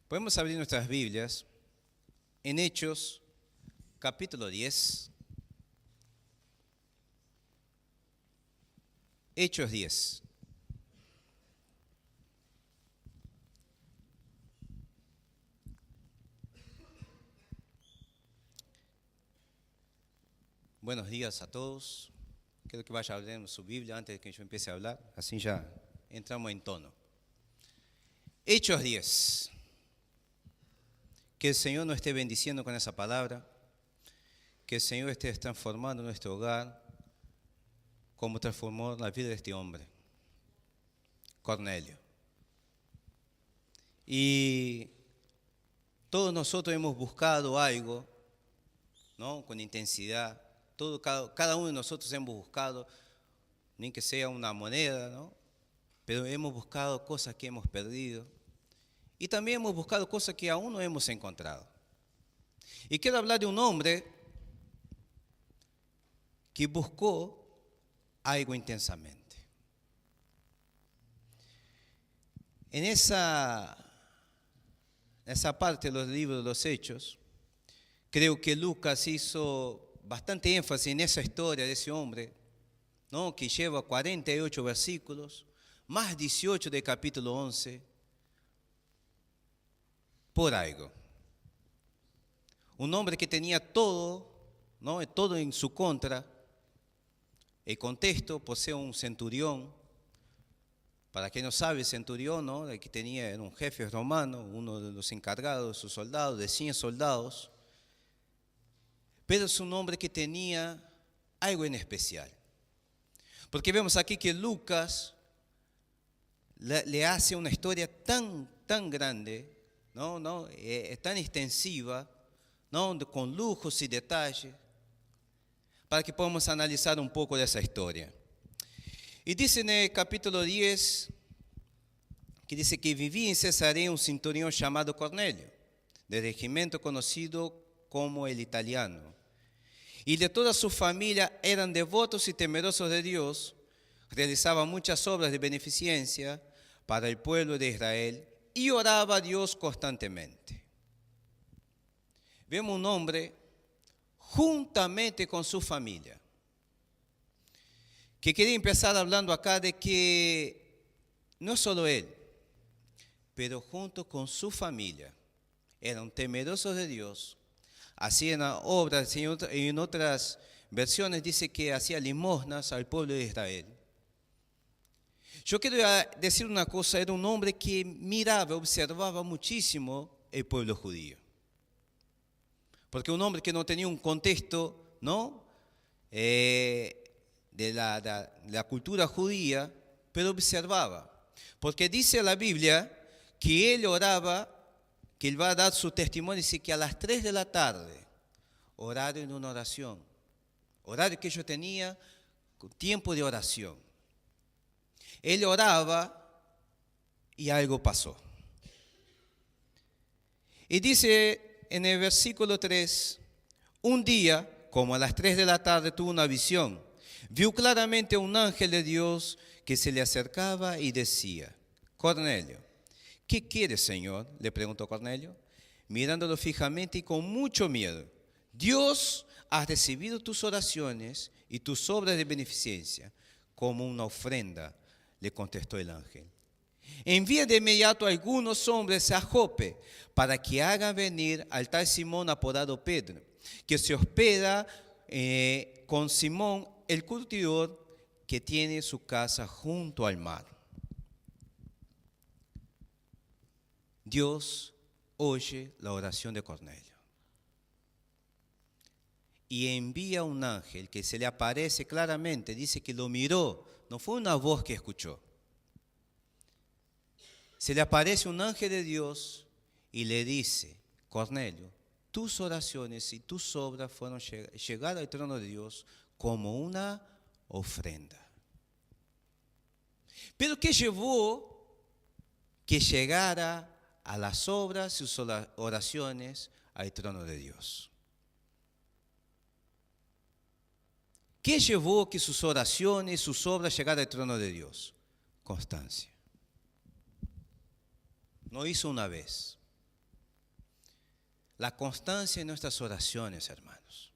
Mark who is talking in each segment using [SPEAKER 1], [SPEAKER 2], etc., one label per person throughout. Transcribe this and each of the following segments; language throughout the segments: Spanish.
[SPEAKER 1] Podemos abrir nuestras Biblias en Hechos, capítulo 10. Hechos 10. Buenos días a todos. Quiero que vaya abriendo su Biblia antes de que yo empiece a hablar, así ya entramos en tono. Hechos 10. Que el Señor nos esté bendiciendo con esa palabra, que el Señor esté transformando nuestro hogar, como transformó la vida de este hombre, Cornelio. Y todos nosotros hemos buscado algo, ¿no? Con intensidad. Cada uno de nosotros hemos buscado, ni que sea una moneda, ¿no? Pero hemos buscado cosas que hemos perdido. Y también hemos buscado cosas que aún no hemos encontrado. Y quiero hablar de un hombre que buscó algo intensamente. En esa parte de los libros de los Hechos, creo que Lucas hizo bastante énfasis en esa historia de ese hombre, ¿no? Que lleva 48 versículos, más 18 del capítulo 11, por algo. Un hombre que tenía todo, ¿no? Todo en su contra. El contexto posee un centurión. Para quien no sabe, el centurión, ¿no? El que tenía era un jefe romano, uno de los encargados de sus soldados, de 100 soldados. Pero es un hombre que tenía algo en especial. Porque vemos aquí que Lucas le hace una historia tan grande, ¿no? Tan extensiva, ¿no? Con lujos y detalles, para que podamos analizar un poco de esa historia. Y dice en el capítulo 10, que dice que vivía en Cesarea un centurión llamado Cornelio, del regimiento conocido como el italiano. Y de toda su familia eran devotos y temerosos de Dios, realizaban muchas obras de beneficencia para el pueblo de Israel y oraba a Dios constantemente. Vemos un hombre juntamente con su familia, que quería empezar hablando acá de que no solo él, pero junto con su familia, eran temerosos de Dios, hacían obras, y en otras versiones dice que hacía limosnas al pueblo de Israel. Yo quiero decir una cosa, era un hombre que miraba, observaba muchísimo el pueblo judío. Porque un hombre que no tenía un contexto, ¿no? De la cultura judía, pero observaba. Porque dice la Biblia que él oraba, que él va a dar su testimonio, dice que a las 3 de la tarde, oraron en una oración. Horario que yo tenía, tiempo de oración. Él oraba y algo pasó. Y dice en el versículo 3, un día, como a las 3 de la tarde, tuvo una visión. Vio claramente a un ángel de Dios que se le acercaba y decía, Cornelio, ¿qué quieres, Señor? Le preguntó Cornelio, mirándolo fijamente y con mucho miedo. Dios ha recibido tus oraciones y tus obras de beneficencia como una ofrenda, le contestó el ángel. Envía de inmediato a algunos hombres a Jope para que hagan venir al tal Simón apodado Pedro, que se hospeda con Simón el curtidor, que tiene su casa junto al mar. Dios oye la oración de Cornelio y envía un ángel que se le aparece claramente, dice que lo miró, no fue una voz que escuchó. Se le aparece un ángel de Dios y le dice, Cornelio, tus oraciones y tus obras fueron llegar al trono de Dios como una ofrenda. Pero ¿qué llevó que llegara a las obras y sus oraciones al trono de Dios? ¿Qué llevó que sus oraciones y sus obras llegaran al trono de Dios? Constancia. No hizo una vez, la constancia en nuestras oraciones, hermanos.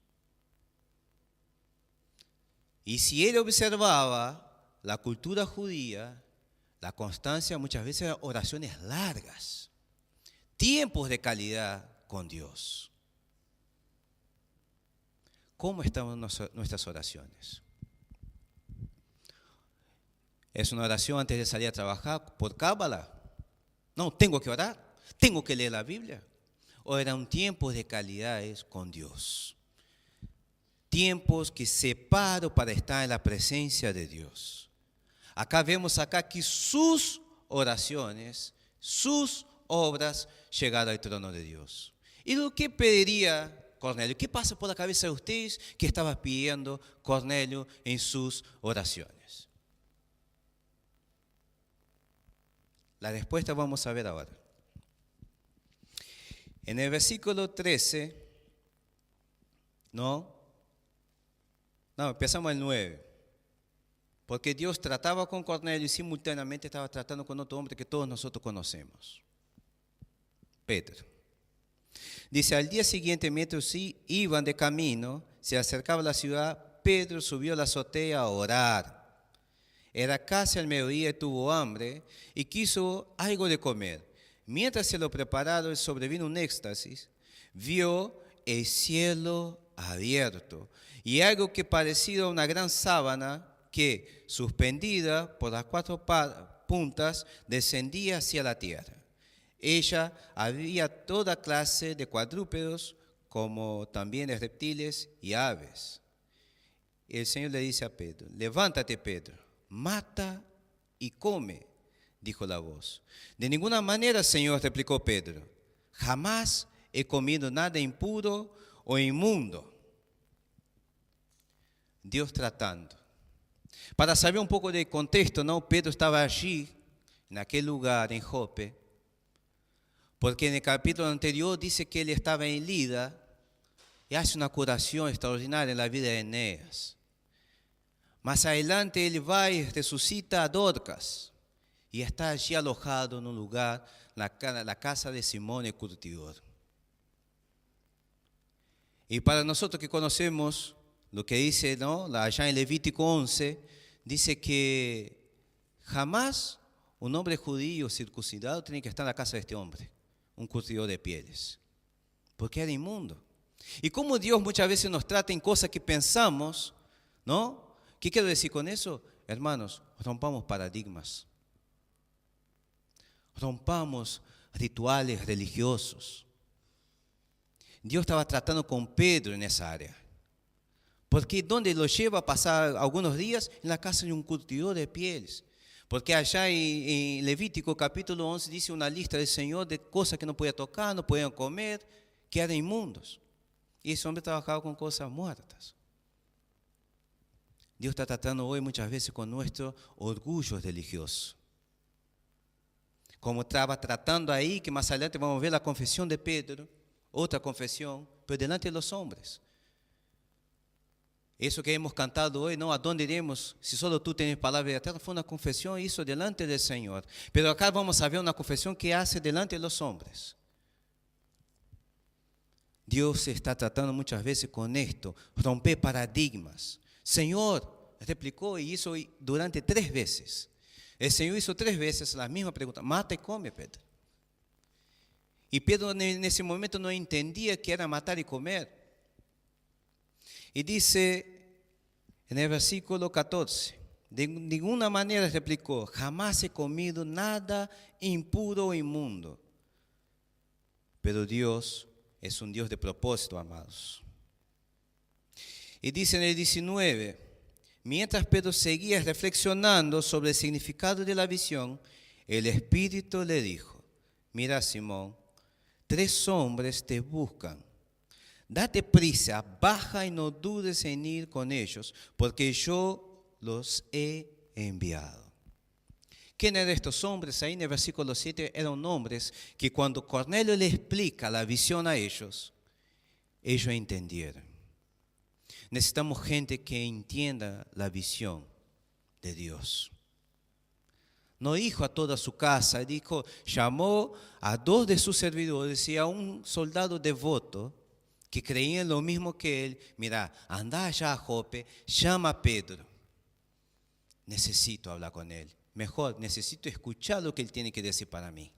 [SPEAKER 1] Y si él observaba la cultura judía, la constancia muchas veces eran oraciones largas, tiempos de calidad con Dios. ¿Cómo están nuestras oraciones? ¿Es una oración antes de salir a trabajar por cábala? No, tengo que orar, tengo que leer la Biblia. ¿O eran tiempos de calidad con Dios? Tiempos que separo para estar en la presencia de Dios. Acá vemos que sus oraciones, sus obras llegaron al trono de Dios. ¿Y lo que pediría Cornelio? ¿Qué pasa por la cabeza de ustedes que estaba pidiendo Cornelio en sus oraciones? La respuesta vamos a ver ahora. En el versículo 13, empezamos el 9. Porque Dios trataba con Cornelio y simultáneamente estaba tratando con otro hombre que todos nosotros conocemos, Pedro. Dice, al día siguiente, mientras iban de camino, se acercaba a la ciudad, Pedro subió a la azotea a orar. Era casi al mediodía y tuvo hambre y quiso algo de comer. Mientras se lo preparaba, sobrevino un éxtasis, vio el cielo abierto y algo que parecía una gran sábana que, suspendida por las 4 puntas, descendía hacia la tierra. Ella había toda clase de cuadrúpedos, como también de reptiles y aves. El Señor le dice a Pedro, levántate, Pedro, mata y come, dijo la voz. De ninguna manera, Señor, replicó Pedro, jamás he comido nada impuro o inmundo. Dios tratando. Para saber un poco del contexto, Pedro estaba allí, en aquel lugar, en Jope, porque en el capítulo anterior dice que él estaba en Lida y hace una curación extraordinaria en la vida de Eneas. Más adelante él va y resucita a Dorcas y está allí alojado en un lugar, la casa de Simón el curtidor. Y para nosotros que conocemos lo que dice, allá en Levítico 11, dice que jamás un hombre judío circuncidado tiene que estar en la casa de este hombre, un curtidor de pieles, porque era inmundo. Y como Dios muchas veces nos trata en cosas que pensamos, ¿Qué quiero decir con eso? Hermanos, rompamos paradigmas, rompamos rituales religiosos. Dios estaba tratando con Pedro en esa área. Porque donde lo lleva a pasar algunos días en la casa de un curtidor de pieles. Porque allá en Levítico capítulo 11 dice una lista del Señor de cosas que no podía tocar, no podían comer, que eran inmundos. Y ese hombre trabajaba con cosas muertas. Dios está tratando hoy muchas veces con nuestro orgullo religioso. Como estaba tratando ahí, que más adelante vamos a ver la confesión de Pedro, otra confesión, pero delante de los hombres. Eso que hemos cantado hoy, ¿a dónde iremos si solo tú tienes palabra de eterna? Fue una confesión, hizo delante del Señor. Pero acá vamos a ver una confesión que hace delante de los hombres. Dios está tratando muchas veces con esto, romper paradigmas. Señor, replicó y hizo durante 3 veces. El Señor hizo 3 veces la misma pregunta, mata y come, Pedro. Y Pedro en ese momento no entendía que era matar y comer. Y dice en el versículo 14, de ninguna manera replicó, jamás he comido nada impuro o inmundo. Pero Dios es un Dios de propósito, amados. Y dice en el 19, mientras Pedro seguía reflexionando sobre el significado de la visión, el Espíritu le dijo, mira, Simón, 3 hombres te buscan. Date prisa, baja y no dudes en ir con ellos, porque yo los he enviado. ¿Quién eran estos hombres? Ahí en el versículo 7 eran hombres que cuando Cornelio le explica la visión a ellos entendieron. Necesitamos gente que entienda la visión de Dios. No dijo a toda su casa, dijo, llamó a 2 de sus servidores y a un soldado devoto que creía en lo mismo que él. Mira, anda allá a Jope, llama a Pedro. Necesito hablar con él. Mejor, necesito escuchar lo que él tiene que decir para mí.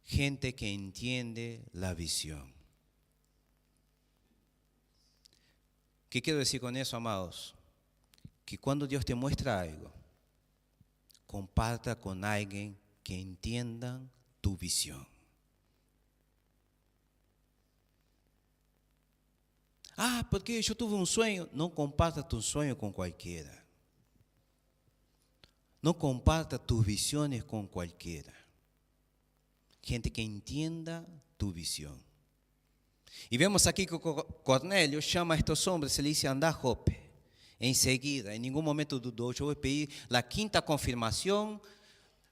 [SPEAKER 1] Gente que entiende la visión. ¿Qué quiero decir con eso, amados? Que cuando Dios te muestra algo, comparta con alguien que entienda tu visión. Porque yo tuve un sueño. No comparta tu sueño con cualquiera. No comparta tus visiones con cualquiera. Gente que entienda tu visión. Y vemos aquí que Cornelio llama a estos hombres y le dice, anda a Jope. Enseguida, en ningún momento dudó, yo voy a pedir la 5ª confirmación,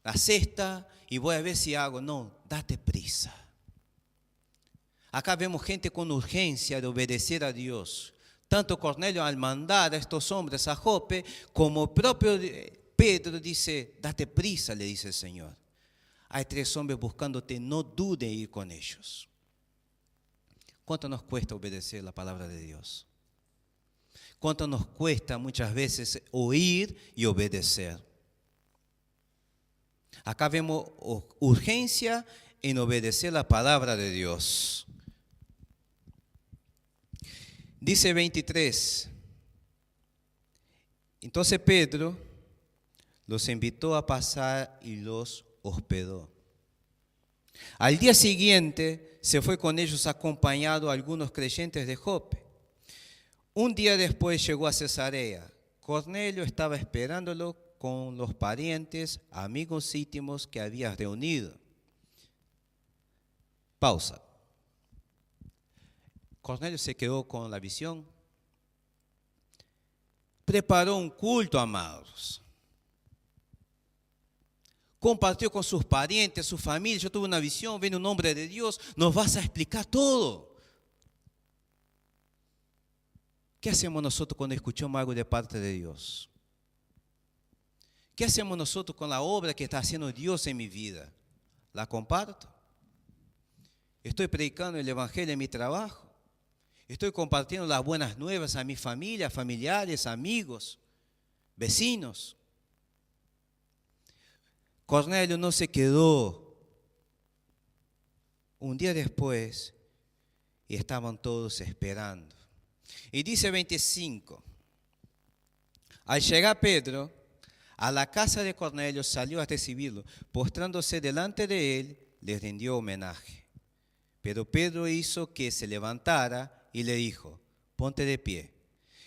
[SPEAKER 1] la 6ª, y voy a ver si hago. No, date prisa. Acá vemos gente con urgencia de obedecer a Dios. Tanto Cornelio al mandar a estos hombres a Jope, como propio Pedro dice, date prisa, le dice el Señor. Hay 3 hombres buscándote, no dude en ir con ellos. ¿Cuánto nos cuesta obedecer la palabra de Dios? ¿Cuánto nos cuesta muchas veces oír y obedecer? Acá vemos urgencia en obedecer la palabra de Dios. Dice 23. Entonces Pedro los invitó a pasar y los hospedó. Al día siguiente se fue con ellos acompañado a algunos creyentes de Jope. Un día después llegó a Cesarea. Cornelio estaba esperándolo con los parientes, amigos íntimos que había reunido. Pausa. Cornelio se quedó con la visión. Preparó un culto, amados. Compartió con sus parientes, su familia. Yo tuve una visión, viene un hombre de Dios, nos vas a explicar todo. ¿Qué hacemos nosotros cuando escuchamos algo de parte de Dios? ¿Qué hacemos nosotros con la obra que está haciendo Dios en mi vida? ¿La comparto? Estoy predicando el evangelio en mi trabajo. Estoy compartiendo las buenas nuevas a mi familia, familiares, amigos, vecinos. Cornelio no se quedó. Un día después, y estaban todos esperando. Y dice 25, al llegar Pedro a la casa de Cornelio, salió a recibirlo. Postrándose delante de él, le rindió homenaje. Pero Pedro hizo que se levantara y le dijo, ponte de pie,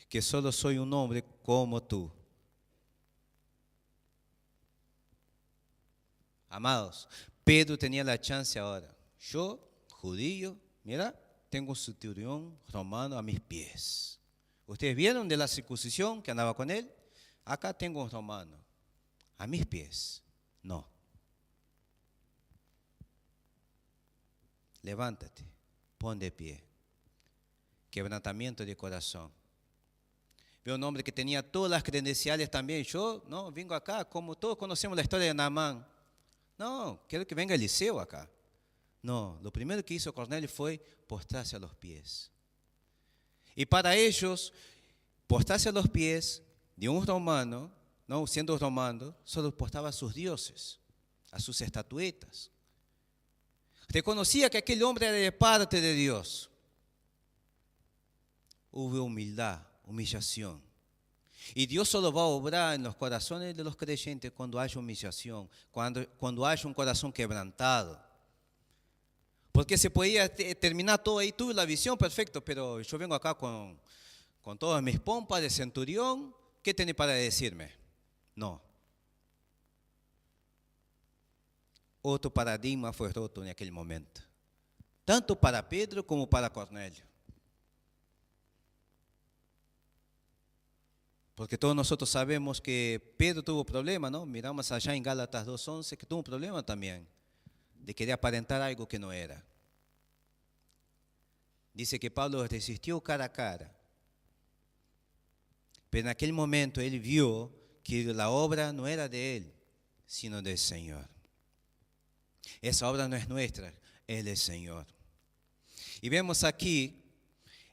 [SPEAKER 1] que solo soy un hombre como tú. Amados, Pedro tenía la chance ahora. Yo, judío, mira, tengo un centurión romano a mis pies. ¿Ustedes vieron de la circuncisión que andaba con él? Acá tengo un romano a mis pies. No. Levántate, pon de pie. Quebrantamiento de corazón. Veo un hombre que tenía todas las credenciales también. Yo, no, vengo acá, como todos conocemos la historia de Naamán. No, quiero que venga Eliseo acá. No, lo primero que hizo Cornelio fue postrarse a los pies. Y para ellos, postrarse a los pies de un romano, no siendo romano, solo postraba a sus dioses, a sus estatuetas. Reconocía que aquel hombre era de parte de Dios. Hubo humildad, humillación. Y Dios solo va a obrar en los corazones de los creyentes cuando haya humillación, cuando haya un corazón quebrantado. Porque se podía terminar todo ahí, tuve la visión, perfecto, pero yo vengo acá con todas mis pompas de centurión, ¿qué tiene para decirme? No. Otro paradigma fue roto en aquel momento, tanto para Pedro como para Cornelio. Porque todos nosotros sabemos que Pedro tuvo problemas, ¿no? Miramos allá en Gálatas 2:11 que tuvo un problema también de querer aparentar algo que no era. Dice que Pablo resistió cara a cara. Pero en aquel momento él vio que la obra no era de él, sino del Señor. Esa obra no es nuestra, es del Señor. Y vemos aquí,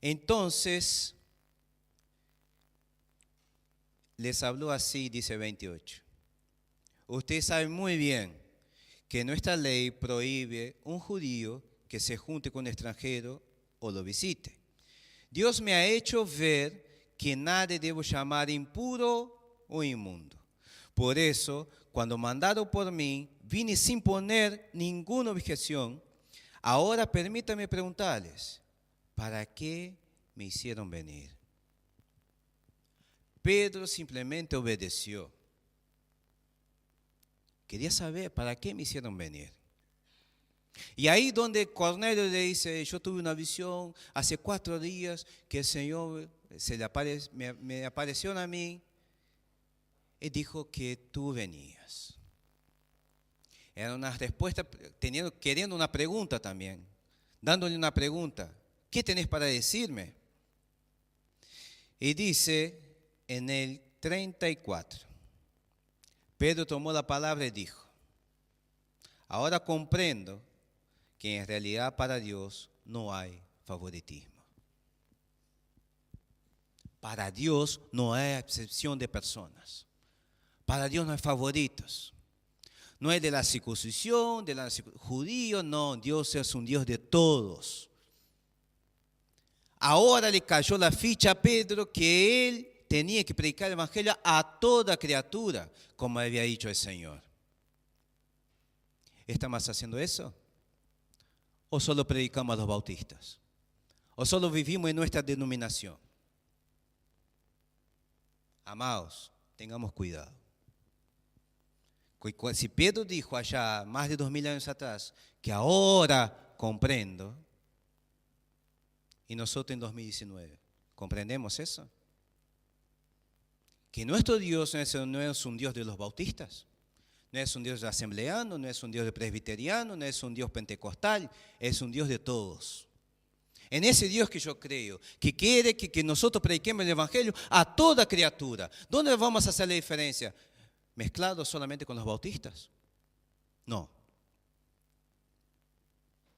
[SPEAKER 1] entonces, les habló así, dice 28. Ustedes saben muy bien que nuestra ley prohíbe un judío que se junte con un extranjero o lo visite. Dios me ha hecho ver que nadie debo llamar impuro o inmundo. Por eso, cuando mandaron por mí, vine sin poner ninguna objeción. Ahora permítanme preguntarles, ¿para qué me hicieron venir? Pedro simplemente obedeció. Quería saber para qué me hicieron venir. Y ahí donde Cornelio le dice, yo tuve una visión hace 4 días que el Señor me apareció a mí y dijo que tú venías. Era una respuesta, queriendo una pregunta también, dándole una pregunta. ¿Qué tenés para decirme? Y dice en el 34, Pedro tomó la palabra y dijo, ahora comprendo que en realidad para Dios no hay favoritismo. Para Dios no hay excepción de personas. Para Dios no hay favoritos. No es de la circuncisión, judío, no. Dios es un Dios de todos. Ahora le cayó la ficha a Pedro que él tenía que predicar el evangelio a toda criatura, como había dicho el Señor. ¿Estamos haciendo eso? ¿O solo predicamos a los bautistas? ¿O solo vivimos en nuestra denominación? Amados, tengamos cuidado. Si Pedro dijo allá, más de 2000 años atrás, que ahora comprendo, y nosotros en 2019, ¿comprendemos eso? Que nuestro Dios no es un Dios de los bautistas, no es un Dios asambleano, no es un Dios de presbiteriano, no es un Dios pentecostal, es un Dios de todos. En ese Dios que yo creo, que quiere que nosotros prediquemos el evangelio a toda criatura. ¿Dónde vamos a hacer la diferencia? ¿Mezclado solamente con los bautistas? No.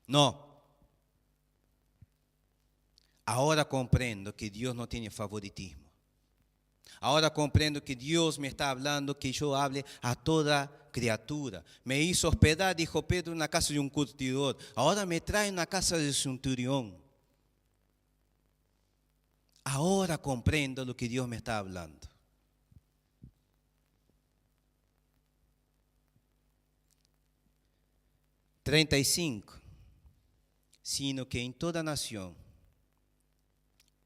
[SPEAKER 1] No. Ahora comprendo que Dios no tiene favoritismo. Ahora comprendo que Dios me está hablando que yo hable a toda criatura. Me hizo hospedar, dijo Pedro, en la casa de un curtidor. Ahora me trae en la casa del centurión. Ahora comprendo lo que Dios me está hablando. (35) Sino que en toda nación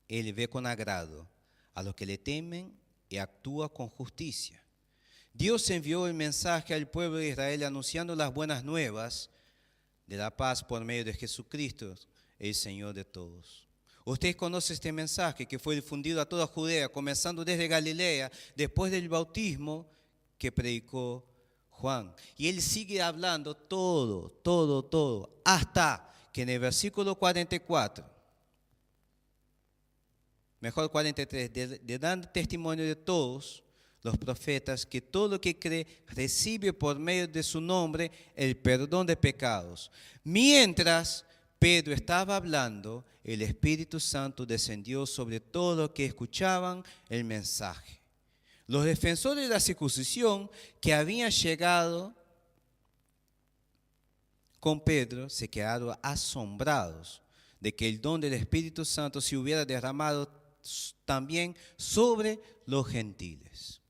[SPEAKER 1] Él ve con agrado a los que le temen y actúa con justicia. Dios envió el mensaje al pueblo de Israel anunciando las buenas nuevas de la paz por medio de Jesucristo, el Señor de todos. Usted conoce este mensaje que fue difundido a toda Judea, comenzando desde Galilea, después del bautismo que predicó Juan. Y él sigue hablando todo, hasta que en el versículo 44, mejor 43, de dando testimonio de todos los profetas que todo lo que cree recibe por medio de su nombre el perdón de pecados. Mientras Pedro estaba hablando, el Espíritu Santo descendió sobre todos los que escuchaban el mensaje. Los defensores de la circuncisión que habían llegado con Pedro se quedaron asombrados de que el don del Espíritu Santo se hubiera derramado también sobre los gentiles.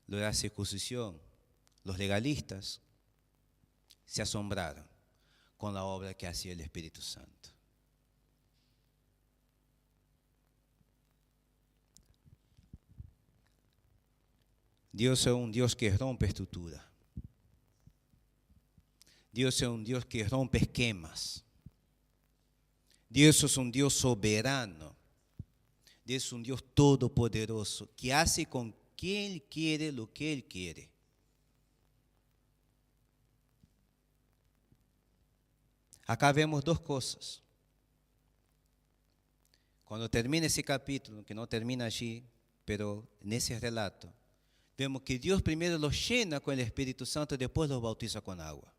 [SPEAKER 1] Lo de la circuncisión, los legalistas se asombraron con la obra que hacía el Espíritu Santo. Dios es un Dios que rompe estructura. Dios es un Dios que rompe esquemas. Dios es un Dios soberano. Dios es un Dios todopoderoso que hace con que Él quiere lo que Él quiere. Acá vemos dos cosas. Cuando termina ese capítulo, que no termina allí, pero en ese relato, vemos que Dios primero los llena con el Espíritu Santo y después los bautiza con agua.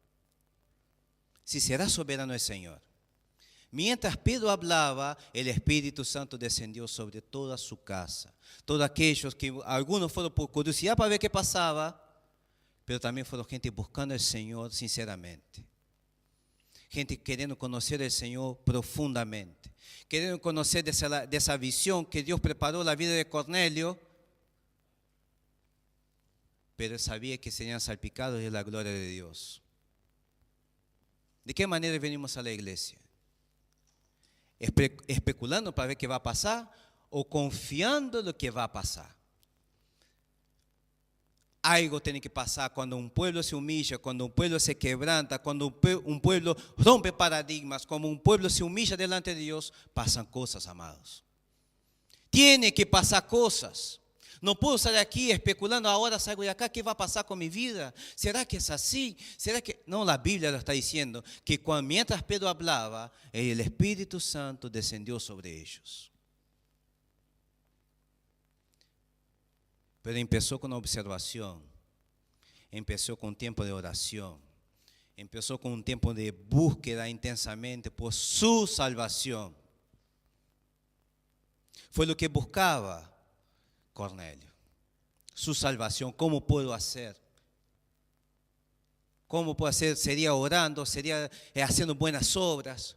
[SPEAKER 1] Si será soberano el Señor. Mientras Pedro hablaba, el Espíritu Santo descendió sobre toda su casa. Todos aquellos que algunos fueron por curiosidad para ver qué pasaba, pero también fueron gente buscando al Señor sinceramente. Gente queriendo conocer al Señor profundamente. Queriendo conocer de esa visión que Dios preparó la vida de Cornelio, pero sabía que serían salpicados de la gloria de Dios. ¿De qué manera venimos a la iglesia? ¿Especulando para ver qué va a pasar o confiando en lo que va a pasar? Algo tiene que pasar cuando un pueblo se humilla, cuando un pueblo se quebranta, cuando un pueblo rompe paradigmas, cuando un pueblo se humilla delante de Dios, pasan cosas, amados. Tiene que pasar cosas. No puedo estar aquí especulando, ahora salgo de acá, ¿qué va a pasar con mi vida? ¿Será que es así? ¿Será que...? No, la Biblia lo está diciendo, que mientras Pedro hablaba, el Espíritu Santo descendió sobre ellos. Pero empezó con observación, empezó con un tiempo de oración, empezó con un tiempo de búsqueda intensamente por su salvación. Fue lo que buscaba Cornelio, su salvación. ¿Cómo puedo hacer? ¿Cómo puedo hacer? Sería orando, sería haciendo buenas obras.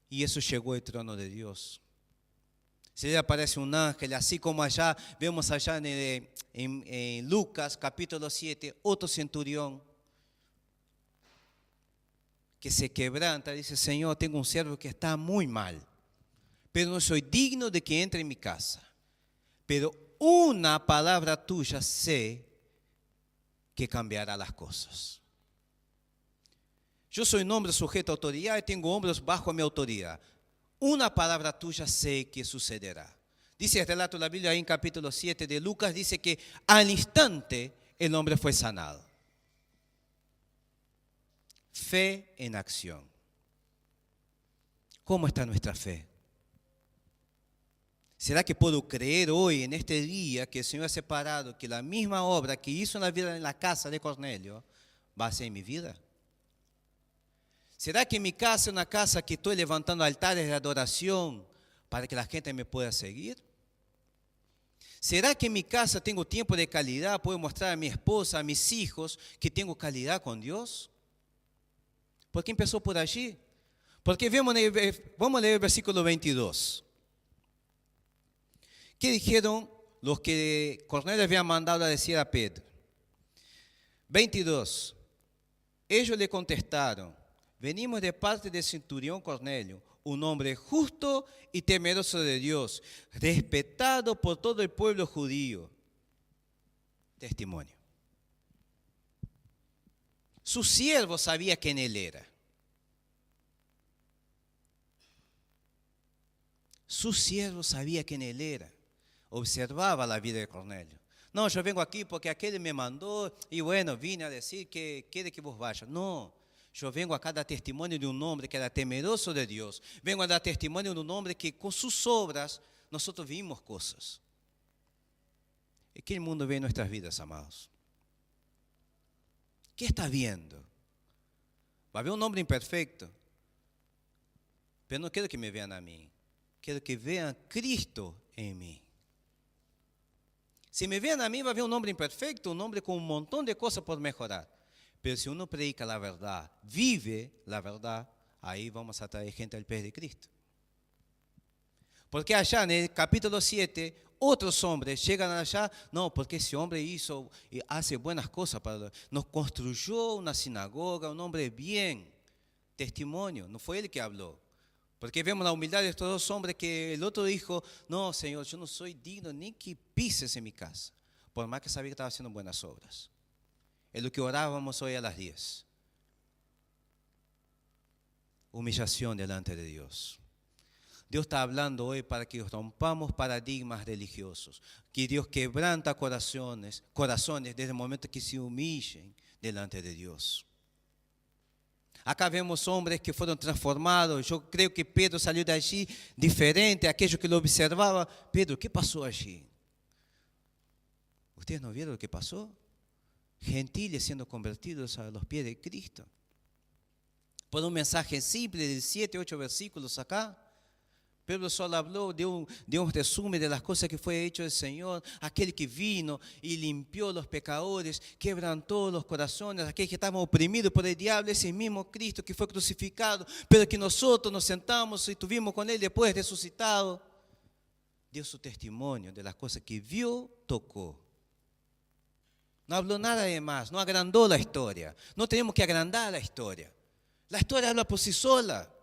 [SPEAKER 1] Y eso llegó al trono de Dios. Se le aparece un ángel, así como allá, vemos allá en Lucas capítulo 7, otro centurión que se quebranta, dice: Señor, tengo un siervo que está muy mal, pero no soy digno de que entre en mi casa. Pero una palabra tuya sé que cambiará las cosas. Yo soy un hombre sujeto a autoridad y tengo hombres bajo mi autoridad. Una palabra tuya sé que sucederá. Dice el relato de la Biblia ahí en capítulo 7 de Lucas, dice que al instante el hombre fue sanado. Fe en acción. ¿Cómo está nuestra fe? ¿Será que puedo creer hoy, en este día, que el Señor ha separado, que la misma obra que hizo en la vida en la casa de Cornelio va a ser en mi vida? ¿Será que mi casa es una casa que estoy levantando altares de adoración para que la gente me pueda seguir? ¿Será que en mi casa tengo tiempo de calidad? ¿Puedo mostrar a mi esposa, a mis hijos, que tengo calidad con Dios? ¿Por qué empezó por allí? Porque vamos a leer el versículo 22. ¿Qué dijeron los que Cornelio había mandado a decir a Pedro? 22. Ellos le contestaron: venimos de parte del centurión Cornelio, un hombre justo y temeroso de Dios, respetado por todo el pueblo judío. Testimonio. Su siervo sabía quién él era. Su siervo sabía quién él era. Observaba la vida de Cornelio. No, yo vengo aquí porque aquel me mandó y bueno, vine a decir que quiere que vos vayas. No. Yo vengo acá a dar testimonio de un hombre que era temeroso de Dios. Vengo a dar testimonio de un hombre que con sus obras nosotros vimos cosas. ¿Y qué el mundo ve en nuestras vidas, amados? ¿Qué está viendo? Va a haber un hombre imperfecto. Pero no quiero que me vean a mí. Quiero que vean Cristo en mí. Si me vean a mí, va a haber un hombre imperfecto, un hombre con un montón de cosas por mejorar. Pero si uno predica la verdad, vive la verdad, ahí vamos a traer gente al pie de Cristo. Porque allá en el capítulo 7, otros hombres llegan allá, no, porque ese hombre hizo y hace buenas cosas, nos construyó una sinagoga, un hombre bien, testimonio, no fue él que habló. Porque vemos la humildad de estos dos hombres que el otro dijo: no, Señor, yo no soy digno ni que pises en mi casa, por más que sabía que estaba haciendo buenas obras. Es lo que orábamos hoy a las 10. Humillación delante de Dios. Dios está hablando hoy para que rompamos paradigmas religiosos. Que Dios quebranta corazones desde el momento que se humillen delante de Dios. Acá vemos hombres que fueron transformados. Yo creo que Pedro salió de allí diferente a aquellos que lo observaban. Pedro, ¿qué pasó allí? ¿Ustedes no vieron lo que pasó? Gentiles siendo convertidos a los pies de Cristo. Por un mensaje simple de 7, 8 versículos acá, Pedro solo habló de un resumen de las cosas que fue hecho el Señor, aquel que vino y limpió los pecadores, quebrantó los corazones, aquel que estaba oprimido por el diablo, ese mismo Cristo que fue crucificado, pero que nosotros nos sentamos y estuvimos con Él después resucitado. Dio su testimonio de las cosas que vio, tocó. No habló nada de más, no agrandó la historia. No tenemos que agrandar la historia. La historia habla por sí sola.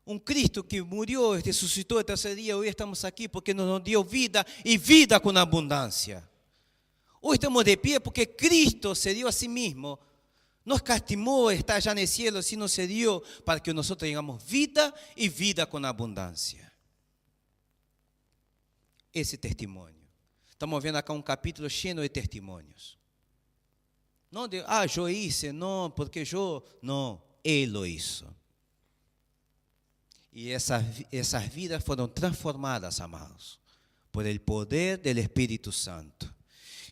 [SPEAKER 1] Un Cristo que murió y resucitó el tercer día, hoy estamos aquí porque nos dio vida y vida con abundancia. Hoy estamos de pie porque Cristo se dio a sí mismo. No escatimó estar allá en el cielo, sino se dio para que nosotros tengamos vida y vida con abundancia. Ese testimonio. Estamos viendo acá un capítulo lleno de testimonios. No de, yo hice, no, porque yo, no, Él lo hizo. Y esas vidas fueron transformadas, amados, por el poder del Espíritu Santo.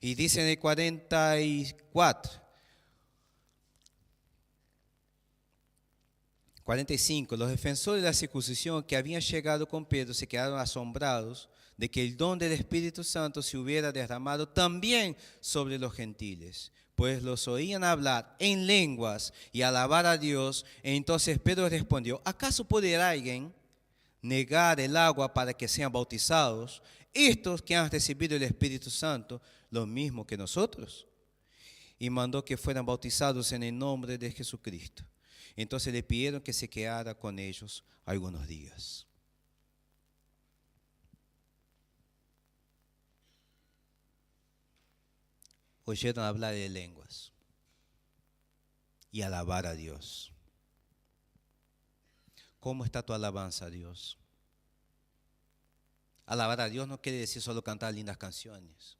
[SPEAKER 1] Y dice en el 45, los defensores de la circuncisión que habían llegado con Pedro se quedaron asombrados de que el don del Espíritu Santo se hubiera derramado también sobre los gentiles, pues los oían hablar en lenguas y alabar a Dios. Entonces Pedro respondió, ¿acaso puede alguien negar el agua para que sean bautizados estos que han recibido el Espíritu Santo, lo mismo que nosotros? Y mandó que fueran bautizados en el nombre de Jesucristo. Entonces le pidieron que se quedara con ellos algunos días. Oyeron hablar de lenguas y alabar a Dios. ¿Cómo está tu alabanza a Dios? Alabar a Dios no quiere decir solo cantar lindas canciones.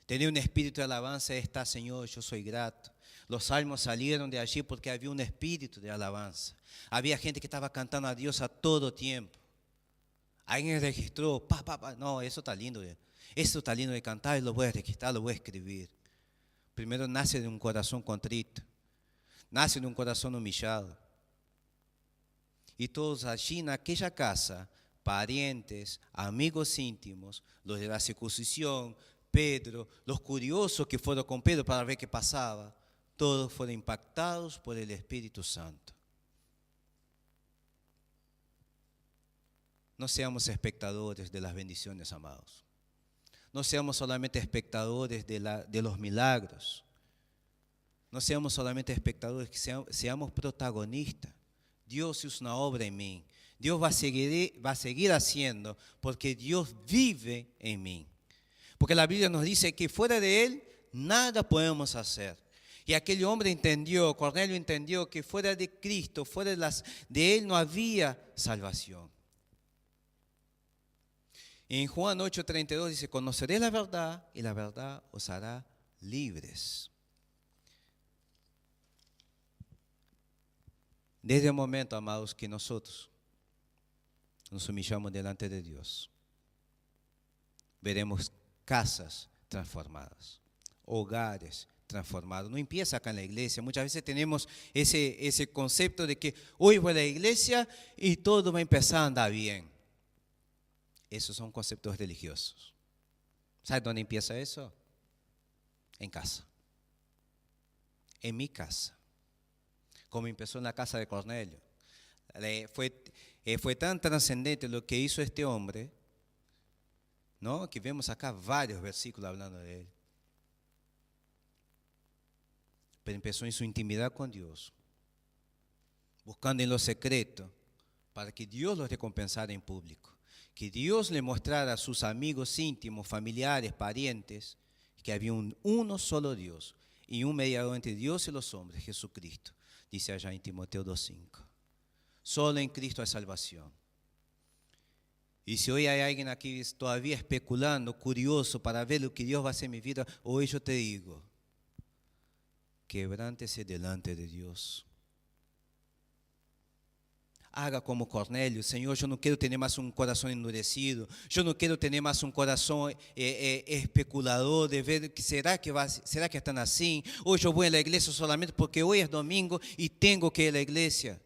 [SPEAKER 1] Tener un espíritu de alabanza está, Señor, yo soy grato. Los salmos salieron de allí porque había un espíritu de alabanza. Había gente que estaba cantando a Dios a todo tiempo. Alguien registró, no, eso está lindo. Eso está lindo de cantar y lo voy a registrar, lo voy a escribir. Primero nace de un corazón contrito. Nace de un corazón humillado. Y todos allí en aquella casa, parientes, amigos íntimos, los de la circuncisión, Pedro, los curiosos que fueron con Pedro para ver qué pasaba, todos fueron impactados por el Espíritu Santo. No seamos espectadores de las bendiciones, amados. No seamos solamente espectadores de los milagros. No seamos solamente espectadores, seamos protagonistas. Dios hizo una obra en mí. Dios va a seguir haciendo porque Dios vive en mí. Porque la Biblia nos dice que fuera de Él nada podemos hacer. Y aquel hombre entendió, Cornelio entendió que fuera de Cristo, fuera de Él no había salvación. En Juan 8:32 dice, conoceréis la verdad y la verdad os hará libres. Desde el momento, amados, que nosotros nos humillamos delante de Dios, veremos casas transformadas, hogares transformados. No empieza acá en la iglesia. Muchas veces tenemos ese concepto de que hoy voy a la iglesia y todo va a empezar a andar bien. Esos son conceptos religiosos. ¿Sabe dónde empieza eso? En casa. En mi casa. Como empezó en la casa de Cornelio. Fue tan trascendente lo que hizo este hombre, ¿no? Que vemos acá varios versículos hablando de él. Pero empezó en su intimidad con Dios, buscando en lo secreto, para que Dios los recompensara en público. Que Dios le mostrara a sus amigos íntimos, familiares, parientes, que había uno solo Dios y un mediador entre Dios y los hombres, Jesucristo. Dice allá en Timoteo 2:5. Solo en Cristo hay salvación. Y si hoy hay alguien aquí todavía especulando, curioso para ver lo que Dios va a hacer en mi vida, hoy yo te digo, quebrántese delante de Dios. Haga como Cornelio. Señor, yo no quiero tener más un corazón endurecido. Yo no quiero tener más un corazón especulador de ver, ¿será que están así? Hoy yo voy a la iglesia solamente porque hoy es domingo y tengo que ir a la iglesia.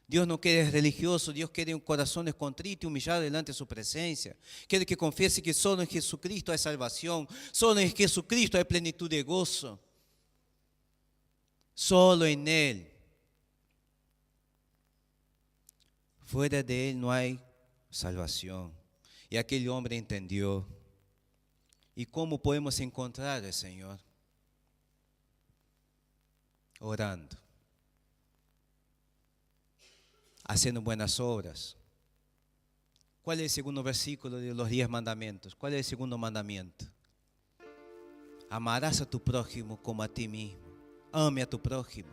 [SPEAKER 1] Dios no quiere religioso, Dios quiere un corazón contrito y humillado delante de su presencia. Quiere que confiese que solo en Jesucristo hay salvación, solo en Jesucristo hay plenitud de gozo. Solo en Él. Fuera de Él no hay salvación. Y aquel hombre entendió. ¿Y cómo podemos encontrar al Señor? Orando. Haciendo buenas obras. ¿Cuál es el segundo versículo de los 10 mandamientos? ¿Cuál es el segundo mandamiento? Amarás a tu prójimo como a ti mismo. Ame a tu prójimo.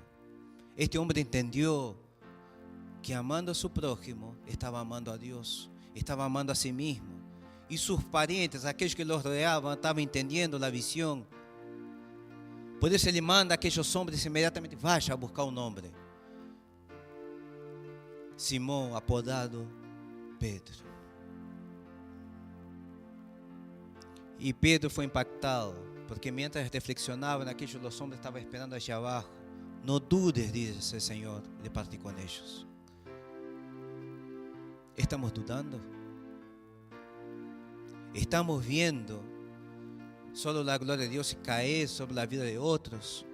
[SPEAKER 1] Este hombre entendió que amando a su prójimo estaba amando a Dios, estaba amando a sí mismo. Y sus parientes, aquellos que los rodeaban, estaban entendiendo la visión. Por eso ele manda a aquellos hombres inmediatamente, vaya a buscar un hombre. Simón, apodado Pedro. Y Pedro fue impactado, porque mientras reflexionaban, aquellos los hombres estaban esperando allá abajo. No dudes, dice el Señor, de partir con ellos. ¿Estamos dudando? ¿Estamos viendo solo la gloria de Dios caer sobre la vida de otros?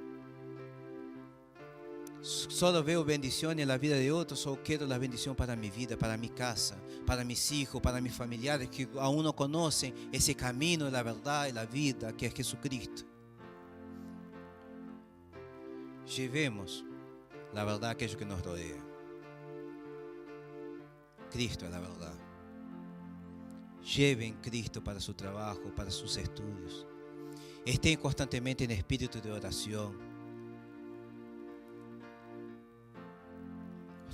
[SPEAKER 1] Solo veo bendición en la vida de otros o quiero la bendición para mi vida, para mi casa, para mis hijos, para mis familiares que aún no conocen ese camino de la verdad y la vida que es Jesucristo? Llevemos la verdad a aquellos que nos rodean. Cristo es la verdad. Lleven Cristo para su trabajo, para sus estudios. Estén constantemente en espíritu de oración.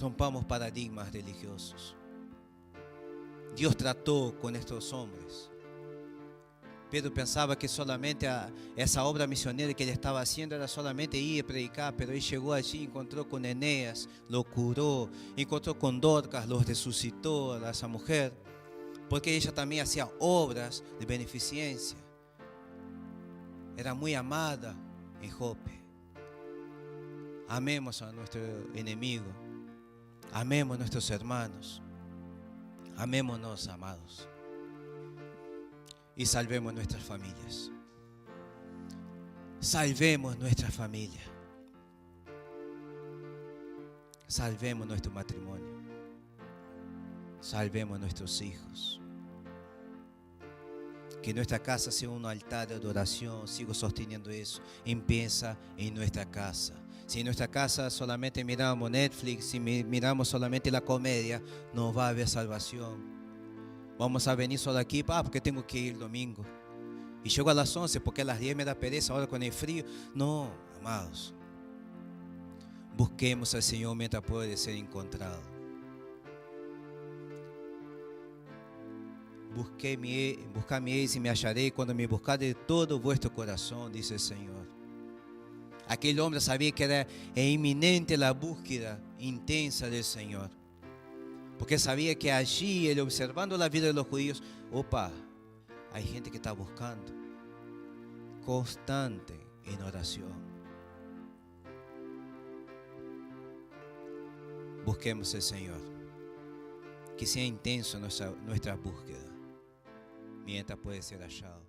[SPEAKER 1] Rompamos paradigmas religiosos. Dios trató con estos hombres. Pedro pensaba que solamente esa obra misionera que ele estaba haciendo era solamente ir a predicar, pero él llegó allí, encontró con Eneas, lo curó, encontró con Dorcas, lo resucitó a esa mujer, porque ella también hacía obras de beneficencia. Era muy amada en Jope. Amemos a nuestro enemigo. Amemos a nuestros hermanos. Amémonos, amados. Y salvemos nuestras familias. Salvemos nuestra familia. Salvemos nuestro matrimonio. Salvemos nuestros hijos. Que nuestra casa sea un altar de adoración. Sigo sosteniendo eso. Empieza en nuestra casa. Si en nuestra casa solamente miramos Netflix, si miramos solamente la comedia, no va a haber salvación. Vamos a venir solo aquí, porque tengo que ir el domingo. Y llego a las 11 porque a las 10 me da pereza, ahora con el frío. No, amados. Busquemos al Señor mientras puede ser encontrado. Buscadme y me hallaré cuando me buscar de todo vuestro corazón, dice el Señor. Aquel hombre sabía que era inminente la búsqueda intensa del Señor. Porque sabía que allí, él observando la vida de los judíos, hay gente que está buscando, constante en oración. Busquemos al Señor, que sea intenso nuestra búsqueda, mientras puede ser hallado.